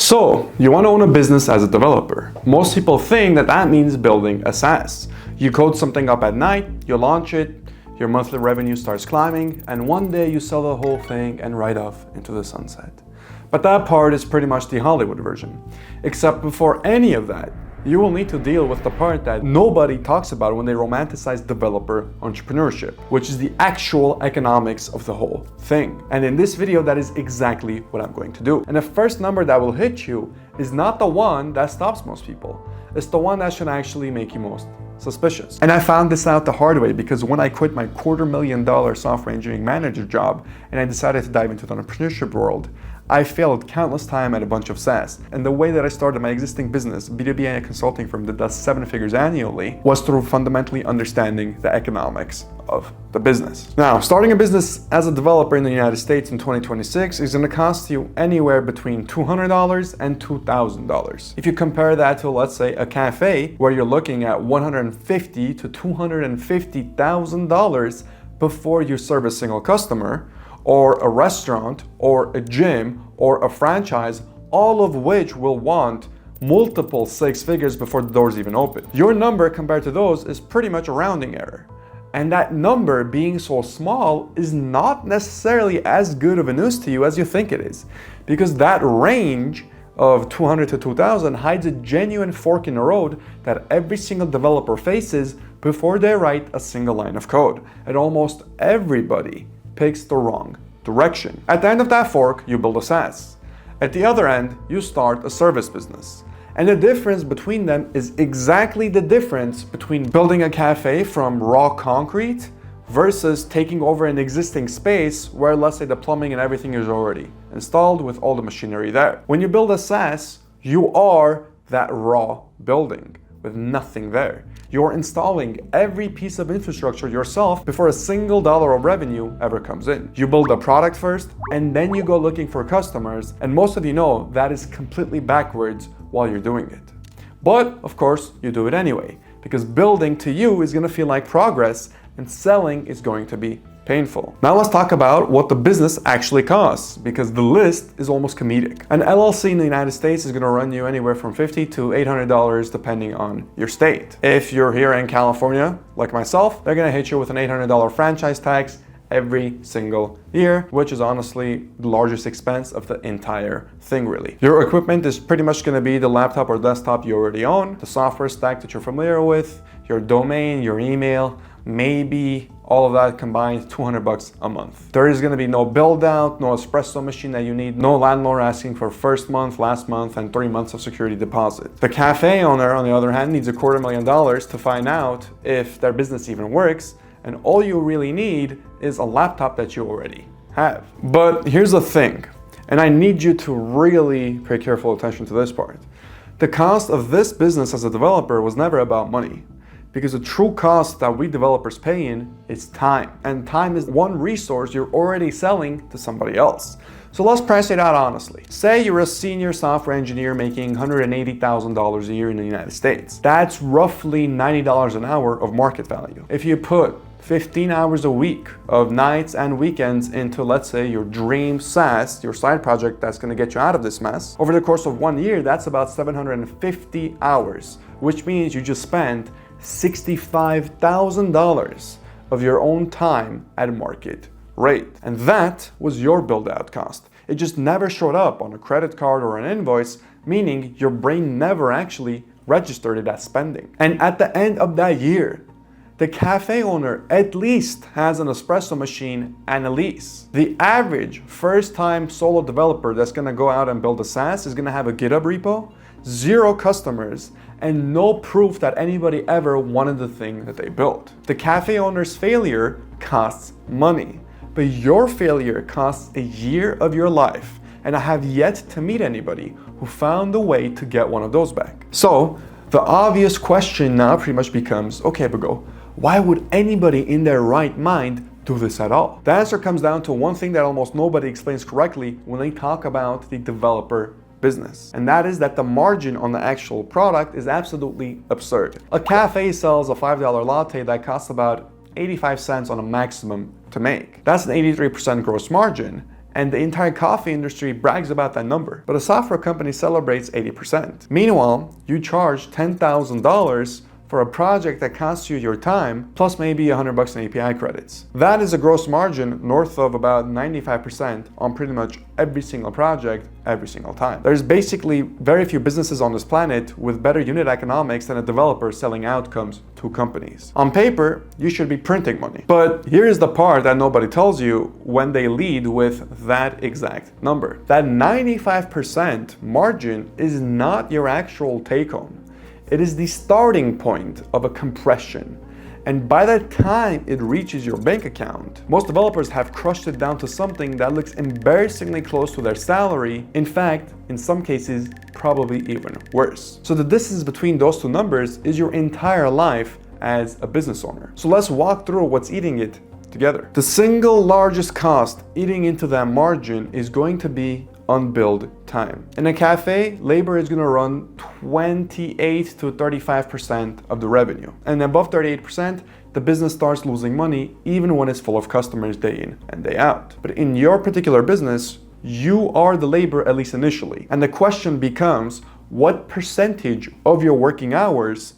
So, you want to own a business as a developer. Most people think that that means building a SaaS. You code something up at night, you launch it, your monthly revenue starts climbing, and one day you sell the whole thing and ride off into the sunset. But that part is pretty much the Hollywood version. Except before any of that, you will need to deal with the part that nobody talks about when they romanticize developer entrepreneurship, which is the actual economics of the whole thing. And in this video, that is exactly what I'm going to do. And the first number that will hit you is not the one that stops most people. It's the one that should actually make you most suspicious. And I found this out the hard way because when I quit my $250,000 software engineering manager job and I decided to dive into the entrepreneurship world, I failed countless times at a bunch of SaaS. And the way that I started my existing business, B2B and a consulting firm that does 7 figures annually, was through fundamentally understanding the economics of the business. Now, starting a business as a developer in the United States in 2026 is going to cost you anywhere between $200 and $2,000. If you compare that to, let's say, a cafe where you're looking at $150,000 to $250,000 before you serve a single customer, or a restaurant, or a gym, or a franchise, all of which will want multiple 6 figures before the doors even open. Your number compared to those is pretty much a rounding error. And that number being so small is not necessarily as good of a news to you as you think it is. Because that range of 200 to 2,000 hides a genuine fork in the road that every single developer faces before they write a single line of code. And almost everybody picks the wrong direction. At the end of that fork, you build a SaaS. At the other end, you start a service business. And the difference between them is exactly the difference between building a cafe from raw concrete versus taking over an existing space where, let's say, the plumbing and everything is already installed with all the machinery there. When you build a SaaS, you are that raw building with nothing there. You're installing every piece of infrastructure yourself before a single dollar of revenue ever comes in. You build a product first, and then you go looking for customers, and most of you know that is completely backwards while you're doing it. But, of course, you do it anyway, because building to you is gonna feel like progress, and selling is going to be painful. Now let's talk about what the business actually costs, because the list is almost comedic. An LLC in the United States is going to run you anywhere from $50 to $800 depending on your state. If you're here in California, like myself, they're going to hit you with an $800 franchise tax every single year, which is honestly the largest expense of the entire thing, really. Your equipment is pretty much going to be the laptop or desktop you already own, the software stack that you're familiar with, your domain, your email, maybe all of that combined, $200 a month. There is going to be no build out, no espresso machine that you need, no landlord asking for first month, last month, and 3 months of security deposit. The cafe owner, on the other hand, needs $250,000 to find out if their business even works, and all you really need is a laptop that you already have. But here's the thing, and I need you to really pay careful attention to this part. The cost of this business as a developer was never about money. Because the true cost that we developers pay in is time. And time is one resource you're already selling to somebody else. So let's price it out honestly. Say you're a senior software engineer making $180,000 a year in the United States. That's roughly $90 an hour of market value. If you put 15 hours a week of nights and weekends into, let's say, your dream SaaS, your side project that's going to get you out of this mess, over the course of 1 year, that's about 750 hours, which means you just spent $65,000 of your own time at market rate. And that was your build out cost. It just never showed up on a credit card or an invoice, meaning your brain never actually registered it as spending. And at the end of that year, the cafe owner at least has an espresso machine and a lease. The average first-time solo developer that's gonna go out and build a SaaS is gonna have a GitHub repo, 0 customers, and no proof that anybody ever wanted the thing that they built. The cafe owner's failure costs money, but your failure costs a year of your life, and I have yet to meet anybody who found a way to get one of those back. So, the obvious question now pretty much becomes, okay, Bago, why would anybody in their right mind do this at all? The answer comes down to one thing that almost nobody explains correctly when they talk about the developer business. And that is that the margin on the actual product is absolutely absurd. A cafe sells a $5 latte that costs about 85 cents on a maximum to make. That's an 83% gross margin. And the entire coffee industry brags about that number. But a software company celebrates 80%. Meanwhile, you charge $10,000 for a project that costs you your time, plus maybe $100 in API credits. That is a gross margin north of about 95% on pretty much every single project, every single time. There's basically very few businesses on this planet with better unit economics than a developer selling outcomes to companies. On paper, you should be printing money. But here's the part that nobody tells you when they lead with that exact number. That 95% margin is not your actual take home. It is the starting point of a compression. And by the time it reaches your bank account, most developers have crushed it down to something that looks embarrassingly close to their salary. In fact, in some cases, probably even worse. So the distance between those two numbers is your entire life as a business owner. So let's walk through what's eating it together. The single largest cost eating into that margin is going to be unbilled time. In a cafe, labor is going to run 28 to 35% of the revenue. And above 38%, the business starts losing money even when it's full of customers day in and day out. But in your particular business, you are the labor, at least initially. And the question becomes, what percentage of your working hours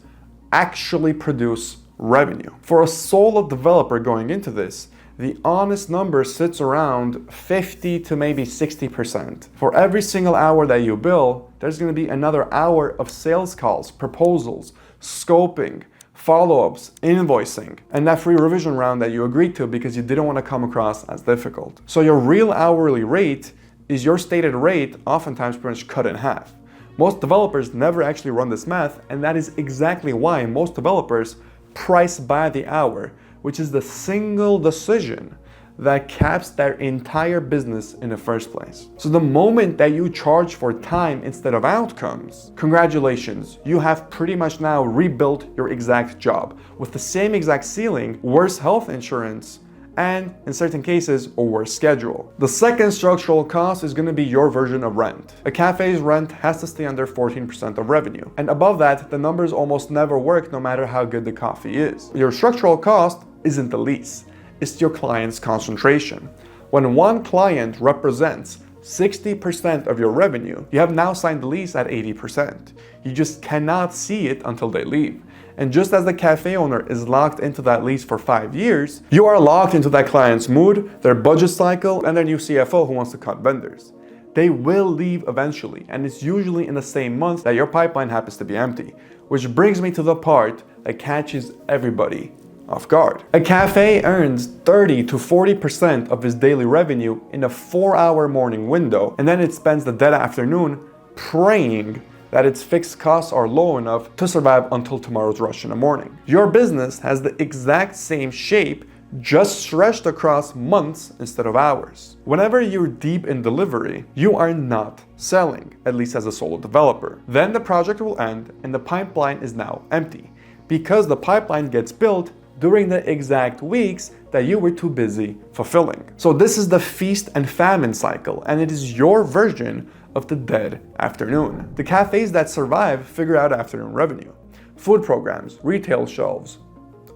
actually produce revenue? For a solo developer going into this, the honest number sits around 50 to maybe 60%. For every single hour that you bill, there's going to be another hour of sales calls, proposals, scoping, follow-ups, invoicing, and that free revision round that you agreed to because you didn't want to come across as difficult. So your real hourly rate is your stated rate, oftentimes pretty much cut in half. Most developers never actually run this math, and that is exactly why most developers price by the hour, which is the single decision that caps their entire business in the first place. So the moment that you charge for time instead of outcomes, congratulations, you have pretty much now rebuilt your exact job with the same exact ceiling, worse health insurance, and in certain cases, a worse schedule. The second structural cost is going to be your version of rent. A cafe's rent has to stay under 14% of revenue. And above that, the numbers almost never work no matter how good the coffee is. Your structural cost isn't the lease, it's your client's concentration. When one client represents 60% of your revenue, you have now signed the lease at 80%. You just cannot see it until they leave. And just as the cafe owner is locked into that lease for 5 years, you are locked into that client's mood, their budget cycle, and their new CFO who wants to cut vendors. They will leave eventually, and it's usually in the same month that your pipeline happens to be empty, which brings me to the part that catches everybody off guard. A cafe earns 30 to 40% of its daily revenue in a 4-hour morning window, and then it spends the dead afternoon praying that its fixed costs are low enough to survive until tomorrow's rush in the morning. Your business has the exact same shape, just stretched across months instead of hours. Whenever you're deep in delivery, you are not selling, at least as a solo developer. Then the project will end and the pipeline is now empty, because the pipeline gets built during the exact weeks that you were too busy fulfilling. So this is the feast and famine cycle, and it is your version of the dead afternoon. The cafes that survive figure out afternoon revenue, food programs, retail shelves,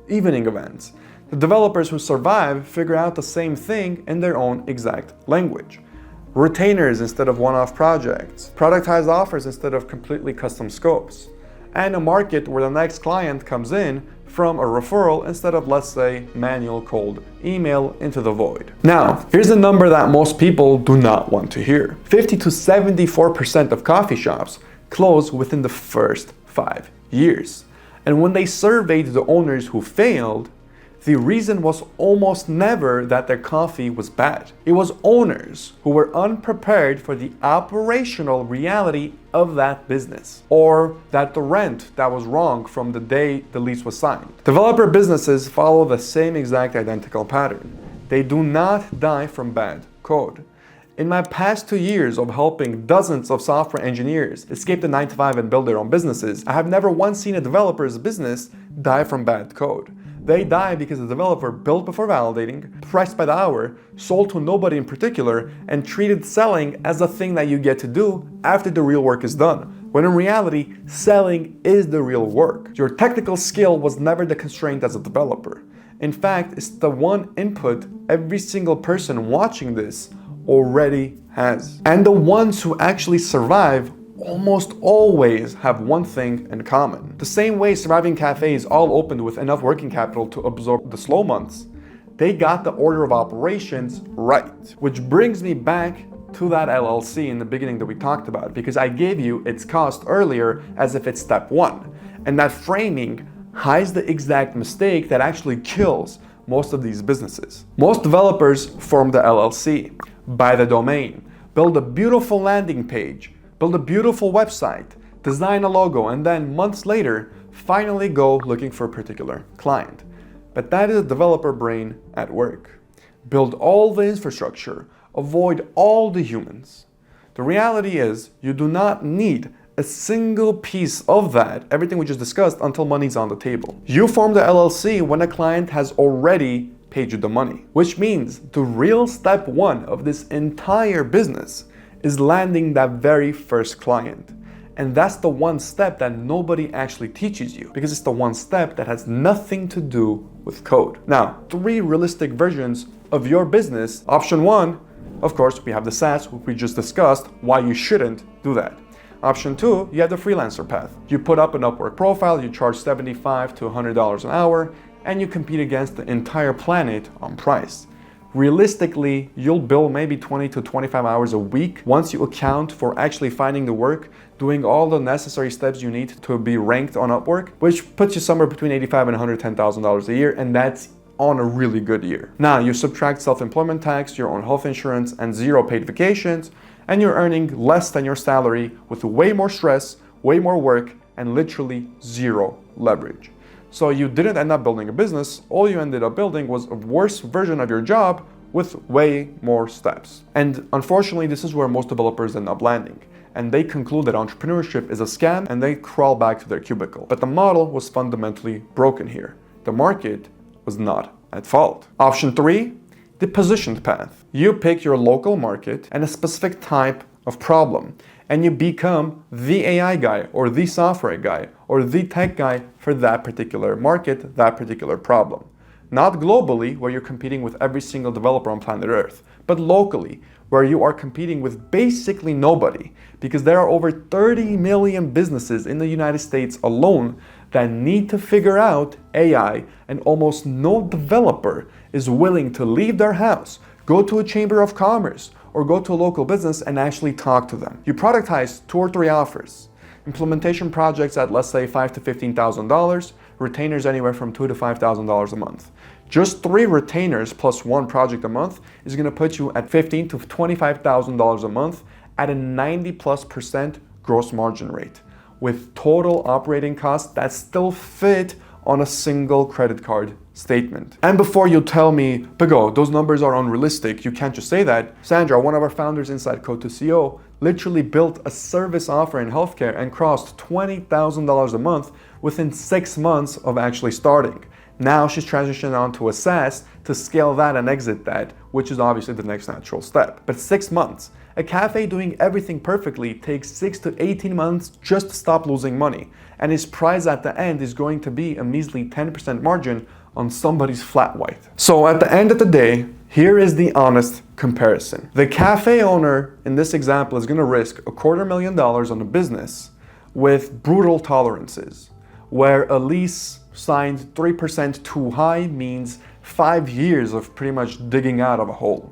evening events. The developers who survive figure out the same thing in their own exact language. Retainers instead of one-off projects, productized offers instead of completely custom scopes, and a market where the next client comes in from a referral instead of, let's say, manual cold email into the void. Now, here's a number that most people do not want to hear. 50 to 74% of coffee shops close within the first 5 years. And when they surveyed the owners who failed, the reason was almost never that their coffee was bad. It was owners who were unprepared for the operational reality of that business, or that the rent that was wrong from the day the lease was signed. Developer businesses follow the same exact identical pattern. They do not die from bad code. In my past 2 years of helping dozens of software engineers escape the 9-to-5 and build their own businesses, I have never once seen a developer's business die from bad code. They die because the developer built before validating, priced by the hour, sold to nobody in particular, and treated selling as a thing that you get to do after the real work is done. When in reality, selling is the real work. Your technical skill was never the constraint as a developer. In fact, it's the one input every single person watching this already has. And the ones who actually survive almost always have one thing in common. The same way surviving cafes all opened with enough working capital to absorb the slow months, they got the order of operations right. Which brings me back to that LLC in the beginning that we talked about, because I gave you its cost earlier as if it's step one. And that framing hides the exact mistake that actually kills most of these businesses. Most developers form the LLC, buy the domain, build a beautiful landing page, build a beautiful website, design a logo, and then months later, finally go looking for a particular client. But that is a developer brain at work. Build all the infrastructure, avoid all the humans. The reality is you do not need a single piece of that, everything we just discussed, until money's on the table. You form the LLC when a client has already paid you the money, which means the real step one of this entire business is landing that very first client. And that's the one step that nobody actually teaches you, because it's the one step that has nothing to do with code. Now, 3 realistic versions of your business. Option 1, of course, we have the SaaS, which we just discussed, why you shouldn't do that. Option 2, you have the freelancer path. You put up an Upwork profile, you charge $75 to $100 an hour, and you compete against the entire planet on price. Realistically, you'll bill maybe 20 to 25 hours a week once you account for actually finding the work, doing all the necessary steps you need to be ranked on Upwork, which puts you somewhere between $85,000 and $110,000 a year, and that's on a really good year. Now, you subtract self-employment tax, your own health insurance, and 0 paid vacations, and you're earning less than your salary with way more stress, way more work, and literally 0 leverage. So you didn't end up building a business, all you ended up building was a worse version of your job with way more steps. And unfortunately, this is where most developers end up landing. And they conclude that entrepreneurship is a scam and they crawl back to their cubicle. But the model was fundamentally broken here. The market was not at fault. Option 3, the positioned path. You pick your local market and a specific type of problem, and you become the AI guy or the software guy or the tech guy for that particular market, that particular problem. Not globally, where you're competing with every single developer on planet Earth, but locally, where you are competing with basically nobody, because there are over 30 million businesses in the United States alone that need to figure out AI, and almost no developer is willing to leave their house, go to a chamber of commerce, or go to a local business and actually talk to them. You productize 2 or 3 offers. Implementation projects at, let's say, $5,000 to $15,000, retainers anywhere from $2,000 to $5,000 a month. Just 3 retainers plus 1 project a month is gonna put you at $15,000 to $25,000 a month at a 90+% gross margin rate, with total operating costs that still fit on a single credit card statement. And before you tell me, Bigo, those numbers are unrealistic, you can't just say that. Sandra, one of our founders inside Code to CO, literally built a service offer in healthcare and crossed $20,000 a month within 6 months of actually starting. Now she's transitioning onto a SaaS to scale that and exit that, which is obviously the next natural step. But 6 months. A cafe doing everything perfectly takes 6 to 18 months just to stop losing money. And his prize at the end is going to be a measly 10% margin on somebody's flat white. So at the end of the day, here is the honest comparison. The cafe owner in this example is gonna risk $250,000 on a business with brutal tolerances, where a lease signed 3% too high means 5 years of pretty much digging out of a hole.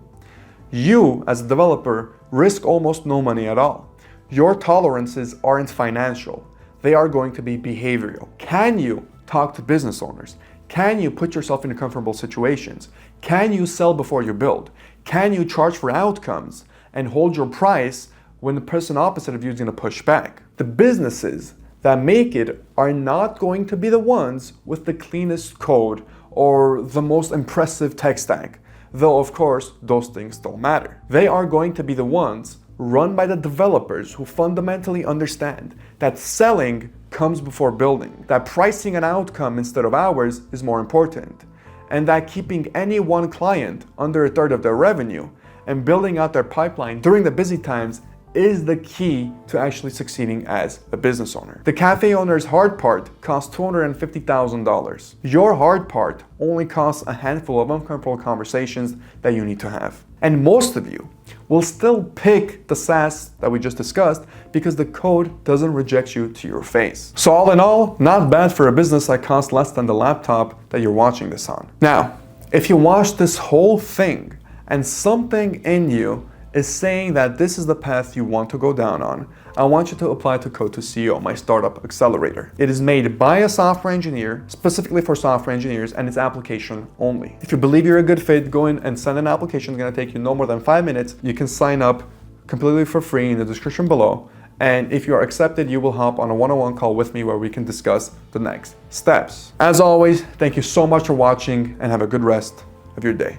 You, as a developer, risk almost no money at all. Your tolerances aren't financial. They are going to be behavioral. Can you talk to business owners? Can you put yourself in comfortable situations? Can you sell before you build? Can you charge for outcomes and hold your price when the person opposite of you is going to push back? The businesses that make it are not going to be the ones with the cleanest code or the most impressive tech stack, though of course those things don't matter. They are going to be the ones run by the developers who fundamentally understand that selling comes before building, that pricing an outcome instead of hours is more important, and that keeping any one client under 1/3 of their revenue and building out their pipeline during the busy times is the key to actually succeeding as a business owner. The cafe owner's hard part costs $250,000. Your hard part only costs a handful of uncomfortable conversations that you need to have. And most of you will still pick the SaaS that we just discussed because the code doesn't reject you to your face. So all in all, not bad for a business that costs less than the laptop that you're watching this on. Now, if you watch this whole thing and something in you is saying that this is the path you want to go down on, I want you to apply to Code to CEO, my startup accelerator. It is made by a software engineer, specifically for software engineers, and it's application only. If you believe you're a good fit, go in and send an application. It's gonna take you no more than 5 minutes. You can sign up completely for free in the description below. And if you are accepted, you will hop on a one-on-one call with me where we can discuss the next steps. As always, thank you so much for watching and have a good rest of your day.